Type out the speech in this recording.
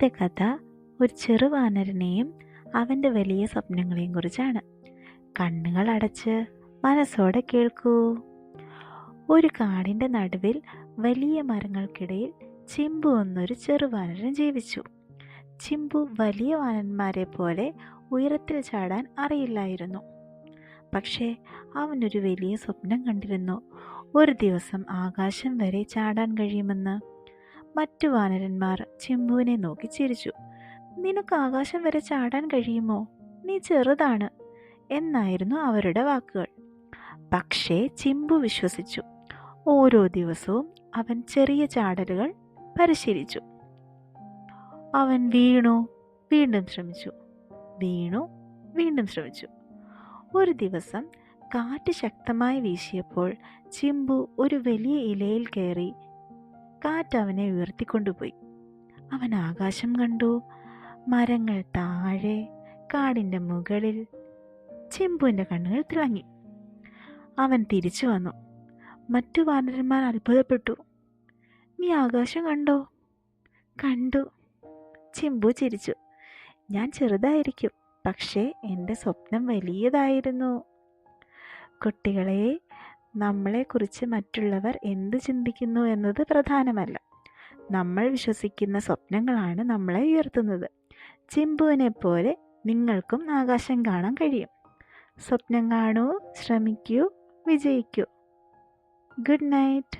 ഇന്നത്തെ കഥ ഒരു ചെറുവാനരനെയും അവൻ്റെ വലിയ സ്വപ്നങ്ങളെയും കുറിച്ചാണ്. കണ്ണുകൾ അടച്ച് മനസ്സോടെ കേൾക്കൂ. ഒരു കാടിൻ്റെ നടുവിൽ വലിയ മരങ്ങൾക്കിടയിൽ ചിമ്പു എന്നൊരു ചെറുവാനരൻ ജീവിച്ചു. ചിമ്പു വലിയ വാനന്മാരെ പോലെ ഉയരത്തിൽ ചാടാൻ അറിയില്ലായിരുന്നു. പക്ഷേ അവനൊരു വലിയ സ്വപ്നം കണ്ടിരുന്നു. ഒരു ദിവസം ആകാശം വരെ ചാടാൻ കഴിയുമെന്ന്. മറ്റു വാനരന്മാർ ചിമ്പുവിനെ നോക്കി ചിരിച്ചു. നിനക്ക് ആകാശം വരെ ചാടാൻ കഴിയുമോ? നീ ചെറുതാണ് എന്നായിരുന്നു അവരുടെ വാക്കുകൾ. പക്ഷേ ചിമ്പു വിശ്വസിച്ചു. ഓരോ ദിവസവും അവൻ ചെറിയ ചാടലുകൾ പരിശീലിച്ചു. അവൻ വീണു, വീണ്ടും ശ്രമിച്ചു, വീണു, വീണ്ടും ശ്രമിച്ചു. ഒരു ദിവസം കാറ്റ് ശക്തമായി വീശിയപ്പോൾ ചിമ്പു ഒരു വലിയ ഇലയിൽ കയറി. കാറ്റ് അവനെ ഉയർത്തിക്കൊണ്ടുപോയി. അവൻ ആകാശം കണ്ടു, മരങ്ങൾ താഴെ, കാടിൻ്റെ മുകളിൽ. ചിമ്പുവിൻ്റെ കണ്ണുകൾ തിളങ്ങി. അവൻ തിരിച്ചു വന്നു. മറ്റു വാനരന്മാർ അത്ഭുതപ്പെട്ടു. നീ ആകാശം കണ്ടോ? കണ്ടു. ചിമ്പു ചിരിച്ചു. ഞാൻ ചെറുതായിരിക്കും, പക്ഷേ എൻ്റെ സ്വപ്നം വലിയതായിരുന്നു. കുട്ടികളെ, നമ്മളെക്കുറിച്ച് മറ്റുള്ളവർ എന്ത് ചിന്തിക്കുന്നു എന്നത് പ്രധാനമല്ല. നമ്മൾ വിശ്വസിക്കുന്ന സ്വപ്നങ്ങളാണ് നമ്മളെ ഉയർത്തുന്നത്. ചിമ്പുവിനെ പോലെ നിങ്ങൾക്കും ആകാശം കാണാൻ കഴിയും. സ്വപ്നം കാണൂ, ശ്രമിക്കൂ, വിജയിക്കൂ. Good night.